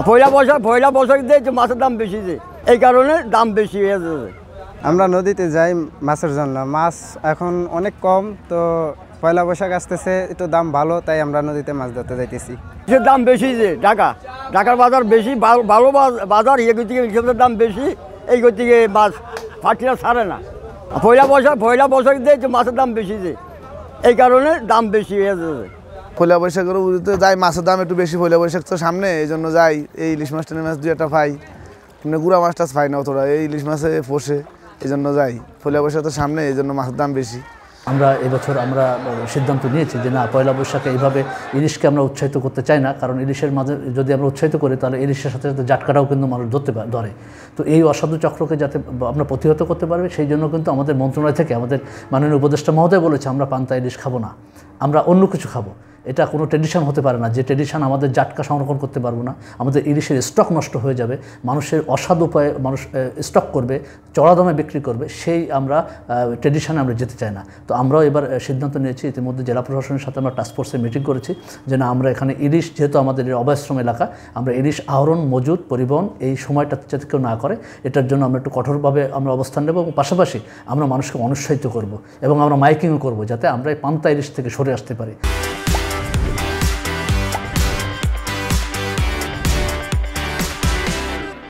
পয়লা বৈশাখ দিয়ে যে মাছের দাম বেশি, যে এই কারণে দাম বেশি হয়ে যাচ্ছে। আমরা নদীতে যাই মাছের জন্য, মাছ এখন অনেক কম, তো পয়লা বৈশাখ আসতেছে, একটু দাম ভালো, তাই আমরা নদীতে মাছ ধরতে যাইতেছি। ইলিশের দাম বেশি, যে ঢাকার বাজার বেশি, ভালো বাজার, এগুলো থেকে ইলিশের দাম বেশি, এই থেকে মাছ ফাটিরা ছাড়ে না। পয়লা বৈশাখ দিয়ে যে মাছের দাম বেশি, যে এই কারণে দাম বেশি হয়ে যাচ্ছে। পয়লা বৈশাখের উড়িতে যাই, মাছের দাম একটু বেশি, পয়লা বৈশাখ তো সামনে, এই জন্য যাই। এই ইলিশ মাছ টেনে মাছ দুই একটা পাই, কিন্তু গুড়া মাছ টাছ পাই না অতটা, এই ইলিশ মাছে পোষে, এই জন্য যাই। পয়লা বৈশাখ তো সামনে, এই জন্য মাছের দাম বেশি। আমরা এবছর সিদ্ধান্ত নিয়েছি যে না, পয়লা বৈশাখে এইভাবে ইলিশকে আমরা উৎসাহিত করতে চাই না, কারণ ইলিশের মাঝে যদি আমরা উৎসাহিত করি তাহলে ইলিশের সাথে সাথে জাটকাটাও কিন্তু মানুষ ধরে। তো এই অসাধু চক্রকে যাতে আমরা প্রতিহত করতে পারবে, সেই জন্য কিন্তু আমাদের মন্ত্রণালয় থেকে আমাদের মাননীয় উপদেষ্টা মহোদয় বলেছে আমরা পান্তা ইলিশ খাবো না, আমরা অন্য কিছু খাবো। এটা কোনো ট্রেডিশন হতে পারে না, যে ট্রেডিশন আমাদের জাটকা সংরক্ষণ করতে পারবো না, আমাদের ইলিশের স্টক নষ্ট হয়ে যাবে, মানুষের অসাধু উপায়ে মানুষ স্টক করবে, চড়া দামে বিক্রি করবে, সেই আমরা ট্রেডিশনে আমরা যেতে চাই না। তো আমরাও এবার সিদ্ধান্ত নিয়েছি, ইতিমধ্যে জেলা প্রশাসনের সাথে আমরা টাস্কফোর্সের মিটিং করেছি, যে না, আমরা এখানে ইলিশ, যেহেতু আমাদের অভয়াশ্রম এলাকা, আমরা ইলিশ আহরণ, মজুদ, পরিবহন এই সময়টা যাতে কেউ না করে, এটার জন্য আমরা একটু কঠোরভাবে আমরা অবস্থান নেব, এবং পাশাপাশি আমরা মানুষকে অনুৎসাহিত করব, এবং আমরা মাইকিংও করব, যাতে আমরা এই পান্তা ইলিশ থেকে সরে আসতে পারি।